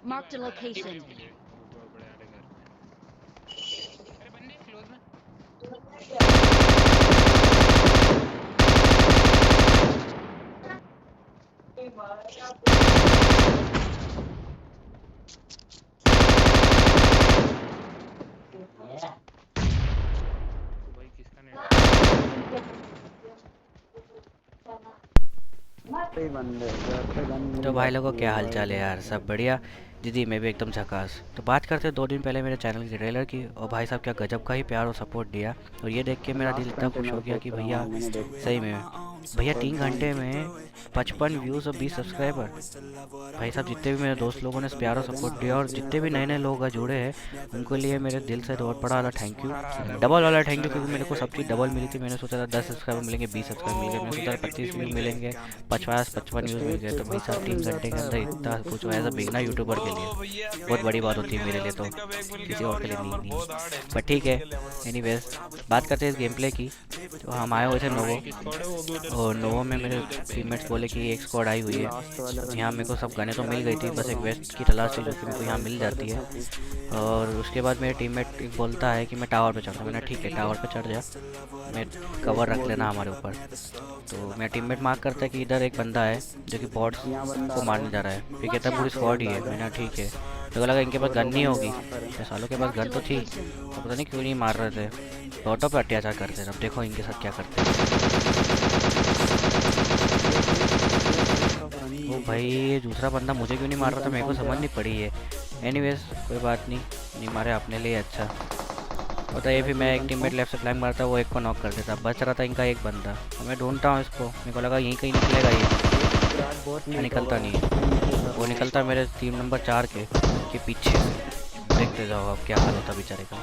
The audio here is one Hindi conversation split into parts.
Marked a location. बड़े आड़े घर में। अरे बंदे क्लोज में। तो भाई किसका नेट? तो भाई लोगों क्या हाल चाल है यार, सब बढ़िया। दीदी मैं भी एकदम झकास। तो बात करते हैं 2 दिन पहले मेरे चैनल की ट्रेलर की, और भाई साहब क्या गजब का ही प्यार और सपोर्ट दिया। और ये देख के मेरा दिल इतना खुश हो गया कि भैया सही में, भैया 3 घंटे में 55 व्यूज़ और 20 सब्सक्राइबर। भाई साहब जितने भी मेरे दोस्त लोगों ने प्यार और सपोर्ट दिया, और जितने भी नए नए लोग जुड़े हैं उनके लिए मेरे दिल से बहुत बड़ा वाला थैंक यू, डबल वाला थैंक यू। क्योंकि मेरे को सब चीज़ डबल मिली थी। मैंने सोचा था 10 सब्सक्राइबर मिलेंगे, 20 सब्सक्राइबर मिल गए, मैंने सोचा था 25 व्यू मिलेंगे, 55 व्यूज़ मिल गए। तो भाई साहब 3 घंटे के अंदर इतना कुछ एज अ बिगनर यूट्यूबर के लिए बहुत बड़ी बात होती है मेरे लिए, तो किसी और के लिए नहीं। बट ठीक है, एनीवेज बात करते हैं इस गेम प्ले की। तो हम आए हुए थे नोवो, और नोवो में मेरे टीममेट्स बोले कि एक स्क्वाड आई हुई है यहाँ। मेरे को सब गने तो मिल गई थी, बस एक वेस्ट की तलाश थी जो कि मेरे को यहाँ मिल जाती है। और उसके बाद मेरे टीममेट एक बोलता है कि मैं टावर पे चढ़ता हूँ। मैंने ठीक है टावर पे चढ़ जा, मैं कवर रख लेना हमारे ऊपर। तो मेरा टीममेट मार्क करता है कि इधर एक बंदा है जो कि बॉट्स को मारने जा रहा है। फिर कहता है पूरी स्क्वाड ही है। मैंने ठीक है, तो लगा इनके पास गन नहीं होगी, तो सालों के पास गन तो थी, तो पता नहीं क्यों नहीं मार रहे थे, बॉटों पे अत्याचार करते थे। अब देखो इनके साथ क्या करते हैं। वो भाई ये दूसरा बंदा मुझे क्यों नहीं मार रहा था, मेरे को समझ नहीं पड़ी है। एनीवेज कोई बात नहीं, नहीं मारे अपने लिए अच्छा होता है। फिर मैं एक टीममेट लेफ्ट से फ्लैंक मारता, वो एक को नॉक कर देता। बच रहा था इनका एक बंदा, और मैं ढूंढता हूँ इसको। मेरे को लगा यहीं कहीं निकलेगा ये, निकलता नहीं है। वो निकलता मेरे टीम नंबर 4 के पीछे से। देखते जाओ अब क्या हाल होता बेचारे का।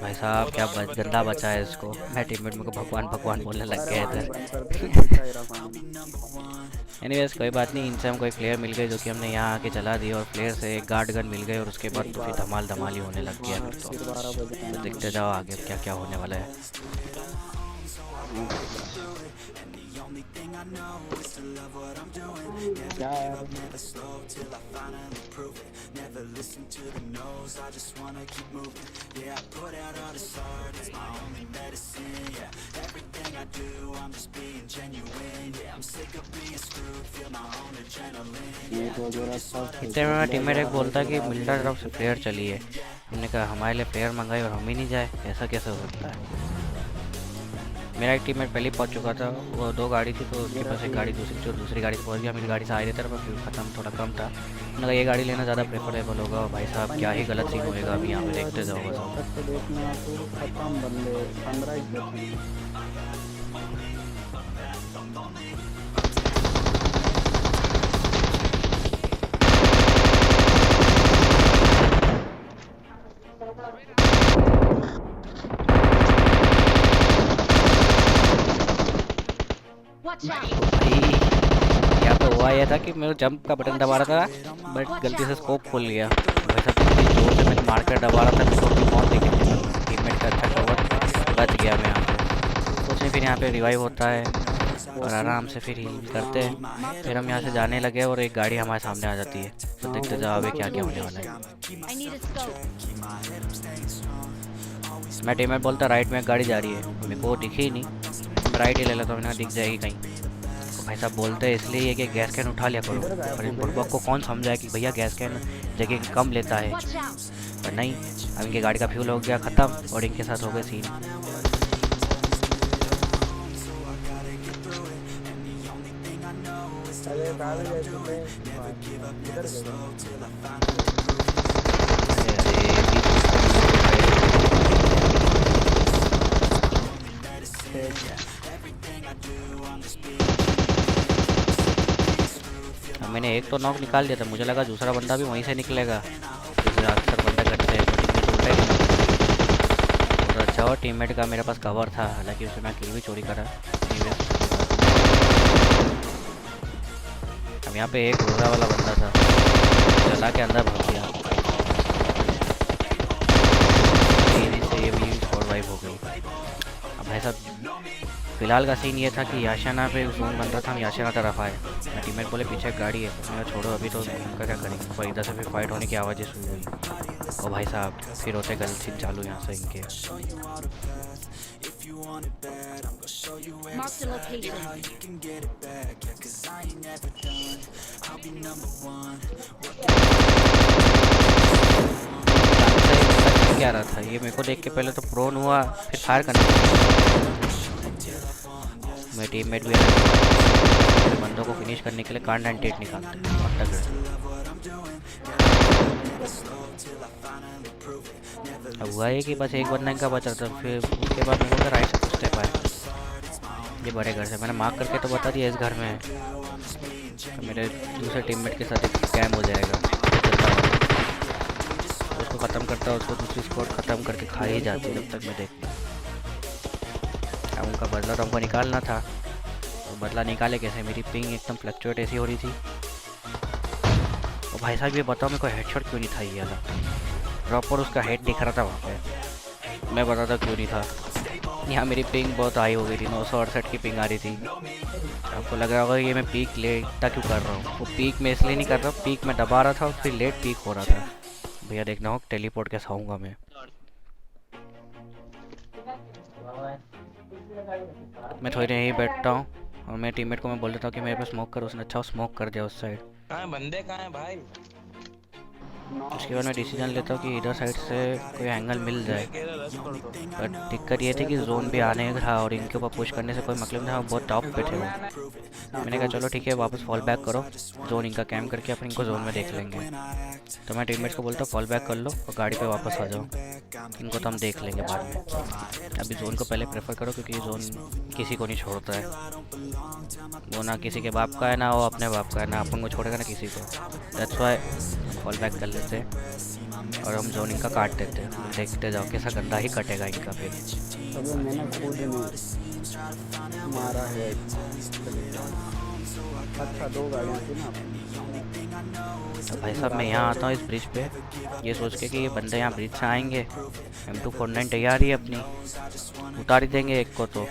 भाई साहब क्या गंदा बचा है इसको। मैं टीममेट मेरे को भगवान भगवान बोलने लग गया इधर। एनीवेज कोई बात नहीं, इनसे हम कोई प्लेयर मिल गए जो कि हमने यहाँ आके चला दी, और प्लेयर से एक गार्ड गन मिल गई, और उसके बाद तो फिर धमाल धमाल ही होने लग गया। फिर तो देखते जाओ आगे क्या क्या होने वाला है। इतने में मेरा टीममेट एक बोलता है कि मिल्टा तरफ से प्लेयर चली है। हमने कहा हमारे लिए प्लेयर मंगाई और हम ही नहीं जाए, ऐसा कैसे हो सकता है। मेरा एक टीममेट पहले ही पहुंच चुका था, वो 2 गाड़ी थी, तो उसके पास एक गाड़ी दूसरी गाड़ी से पहुंच गया। मेरी गाड़ी से आ रही तरफ फ्यूल खत्म, थोड़ा कम था। मैंने कहा ये गाड़ी लेना ज़्यादा प्रेफरेबल होगा। और भाई साहब क्या ही गलत सीन होएगा अभी यहाँ पे, देखते जाओ बस। Watch out! यहाँ पे हुआ यह था कि मेरे जंप का बटन दबा रहा था, बट गलती से स्कोप खोल लिया। भाई साहब इतनी जोर से मैंने मार्कर दबा रहा था, मेरे को मौत देखी थी। टीममेट का अच्छा कवर बच गया मैं यहाँ पे। कुछ नहीं, फिर यहाँ पे रिवाइव होता है और आराम से फिर हील करते हैं। फिर हम यहाँ से जाने लगे और एक गाड़ी हमारे सामने आ जाती है। तो देखते जाओ अभी क्या क्या होने वाला है। I need a scope. मैं टीममेट बोलता राइट में एक गाड़ी जा रही है, मेरे को दिखी ही नहीं, मैं राइट ही ले लेता हूँ, मैंने दिख जाएगी कहीं। तो भाई साहब बोलते हैं इसलिए ये कि गैस कैन उठा लिया करो, और इन बुड़बक को कौन समझाए कि भैया गैस कैन जगह कम लेता है। Watch out! पर नहीं, अब इनकी गाड़ी का फ्यूल हो गया ख़त्म, और इनके साथ हो गए सीन। मैंने एक तो नॉक निकाल दिया था, मुझे लगा दूसरा बंदा भी वहीं से निकलेगा, जैसे अक्सर बंदा करते हैं। तो अच्छा और टीममेट का मेरे पास कवर था, हालांकि उससे मैं किल भी चोरी करा। अब अब यहाँ पे एक रोजा वाला बंदा था, चला के अंदर भाग गया। तेजी से ये भी स्क्वाड वाइप हो गई। अब भाई साहब फिलहाल का सीन ये था कि याशाना पे जोन बन रहा था, हम याशाना तरफ आए। मैं टीममेट बोले पीछे गाड़ी है, मैं छोड़ो अभी तो उनका क्या करेंगे। पर इधर से फिर फाइट होने की आवाज़ें शुरू हुई और भाई साहब फिर होते गलत सीन चालू यहाँ से इनके। Mark the location. क्या रहा था ये, मेरे को देख के पहले तो प्रोन हुआ, फिर फायर करने लगा। मेरे टीममेट भी बंदों को फिनिश करने के लिए कार्ड 98 निकालते हैं और टक गए। अब हुआ है कि बस एक बंदा इनका बचा था, फिर उसके बाद मेरे को राइट से कुछ स्टेप आए। ये बड़े घर से मैंने मार्क करके तो बता दिया इस घर में है, तो मेरे दूसरे टीममेट के साथ एक स्कैम हो जाएगा। उसको ख़त्म करता है, उसको दूसरी स्क्वाड ख़त्म करके खा ही जाती है जब तक मैं देखता। अब उनका बदला तो हमको निकालना था, तो बदला निकाले कैसे। मेरी पिंग एकदम फ्लक्चुएट ऐसी हो रही थी। और भाई साहब ये बताओ मेरे को हेडशॉट क्यों नहीं था ये वाला, प्रॉपर उसका हेड दिख रहा था वहाँ पे, मैं बताता क्यों नहीं था। यहाँ मेरी पिंग बहुत हाई हो गई थी, 968 की पिंग आ रही थी। आपको लग रहा होगा ये मैं पीक लेटा क्यों कर रहा हूँ, वो पीक में इसलिए नहीं कर रहा, पीक में दबा रहा था और फिर लेट पीक हो रहा था। भैया देखना हो टेलीपोर्ट कैसा आऊँगा मैं। मैं थोड़ी देर यहीं बैठता हूँ और मेरे टीममेट को मैं बोल देता हूँ कि मेरे पे स्मोक कर, उसने अच्छा स्मोक कर दिया उस साइड। कहाँ बंदे कहाँ हैं भाई? उसके बाद मैं डिसीजन लेता हूँ कि इधर साइड से कोई एंगल मिल जाए। पर दिक्कत ये थी कि जोन भी आने था और इनके ऊपर पुश करने से कोई मतलब नहीं था, बहुत टॉप पे थे वो। मैंने कहा चलो ठीक है वापस फॉल बैक करो, जोन इनका कैम्प करके अपन इनको जोन में देख लेंगे। तो मैं टीममेट्स को बोलता हूँ फॉल बैक कर लो और गाड़ी पे वापस आ जाओ, इनको तो हम देख लेंगे बाद में। अभी जोन को पहले प्रेफर करो क्योंकि जोन किसी को नहीं छोड़ता है, वो ना किसी के बाप का है ना वो अपने बाप का है, ना अपन को छोड़ेगा ना किसी को। दैट्स वाई फॉल बैक कर लेते हैं और हम जोन इनका काट देते हैं। देखते जाओ कैसा गंदा ही कटेगा इनका फिर। अबे मैंने खुद नहीं मारा है। अच्छा 2 गाड़ियाँ थी ना। तो भाई साहब मैं यहाँ आता हूँ इस ब्रिज पे ये सोच के कि ये बंदे यहाँ ब्रिज से आएंगे, M249 तैयार ही अपनी उतार ही देंगे एक को। तो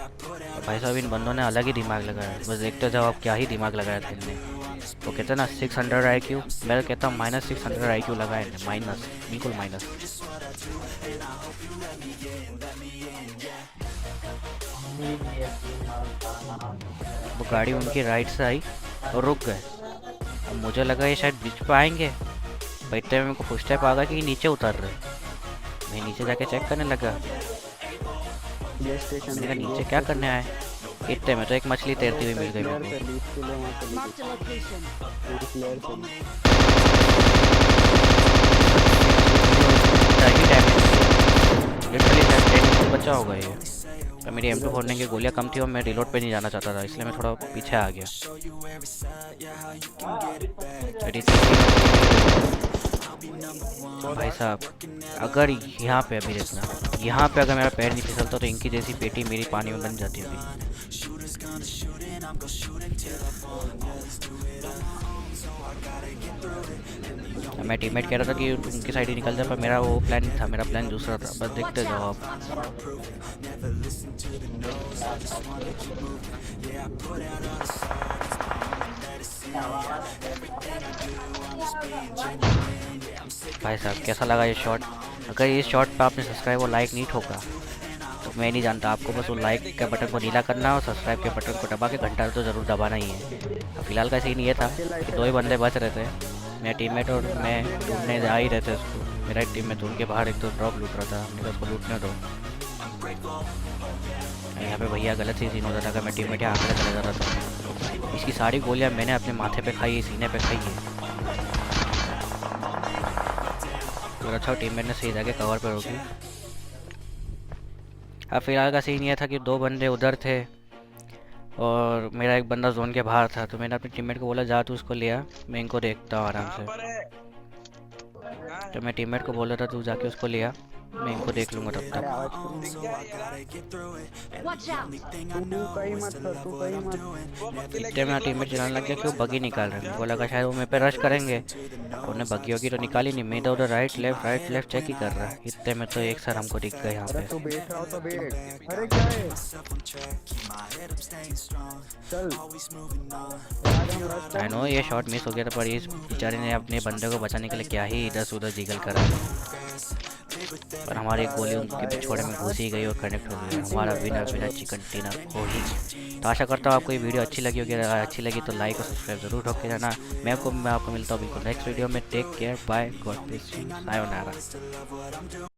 भाई साहब इन बंदों ने अलग ही दिमाग लगाया, बस देखते जाओ अब क्या ही दिमाग लगाया था इनने। वो कहते हैं ना 600 IQ, मैं कहता हूँ -600 IQ लगाए इनने, माइनस, बिल्कुल माइनस। वो गाड़ी उनकी राइट से आई और रुक गए। अब मुझे लगा ये शायद बीच पे आएंगे, बैठते में मेरे को फुट स्टेप आ गया कि नीचे उतर रहे। मैं नीचे जाके चेक करने लगा, मैंने कहा नीचे क्या करने आए। इतने में तो एक मछली तैरती हुई मिल गई मेरे को। Mark the location. बचा होगा ये। तो मेरी M249 की गोलियां कम थी और मैं रिलोड पे नहीं जाना चाहता था, इसलिए मैं थोड़ा पीछे आ गया। भाई साहब अगर यहाँ पे अभी देखना, यहाँ पे अगर मेरा पैर नहीं फिसलता तो इनकी जैसी पेटी मेरी पानी में बन जाती अभी। मैं टीममेट कह रहा था कि उनकी साइड ही निकल जाए, पर मेरा वो प्लान नहीं था, मेरा प्लान दूसरा था। बस देखते जाओ आप। भाई साहब कैसा लगा ये शॉट? अगर ये शॉट पे आपने सब्सक्राइब और लाइक नहीं ठोका तो मैं नहीं जानता। आपको बस वो लाइक के बटन को नीला करना है और सब्सक्राइब के बटन को दबा के घंटा तो ज़रूर दबाना ही है। अब फिलहाल का सीन ये था कि 2 ही बंदे बच रहे थे, मेरा टीममेट और मैं ढूंढने जा ही रहे थे उसको। मेरा एक टीममेट ढूंढ के बाहर एक तो ड्रॉप लूट रहा था, हमने कहा उसको लूटने दो। यहाँ पे भैया गलत ही सीन होता था, अगर मैं टीममेट यहाँ आगे चला जाता था। इसकी सारी गोलियाँ मैंने अपने माथे पे खाई है, सीने पे खाई है। और अच्छा टीममेट ने सही जाके कवर पे रोकी। अब फिलहाल का सीन ये था कि 2 बंदे उधर थे और मेरा एक बंदा जोन के बाहर था। तो मैंने अपने टीममेट को बोला जा तू उसको ले आ, मैं इनको देखता हूँ आराम से। तो मैं टीममेट को बोल रहा था तू जाके उसको ले आ, मैं इनको देख लूँगा तब अरे तक। आवाज करूँ। Watch out! तू कहीं मत कर, तू कहीं मत। इतने मेरा टीममेट चिल्लाने लग गया कि वो बगी निकाल रहे हैं। मेरे को लगा शायद वो मेरे पे रश करेंगे, उन्हें बगी होगी तो निकाली नहीं। मैं इधर उधर राइट लेफ्ट चेक ही कर रहा है। इतने में तो एक सर हमको दिख गए यहाँ अरे पे। तू बैठ रहा हो तो बैठ। अरे क्या है? चल आज हम रश आई नो ये शॉट मिस हो गया था, पर इस बेचारे ने अपने बंदे को बचाने के लिए क्या ही इधर से उधर जिगल करा, पर हमारी गोली उनके पिछवाड़े में घुस ही गई और कनेक्ट हो गई। हमारा विनर चिकन डिनर हो ही। तो आशा करता हूँ आपको ये वीडियो अच्छी लगी होगी। अगर अच्छी लगी तो लाइक और सब्सक्राइब जरूर ठोक के जाना। मैं आपको मिलता हूँ बिल्कुल नेक्स्ट वीडियो में। Take care, bye, God bless you, sayonara.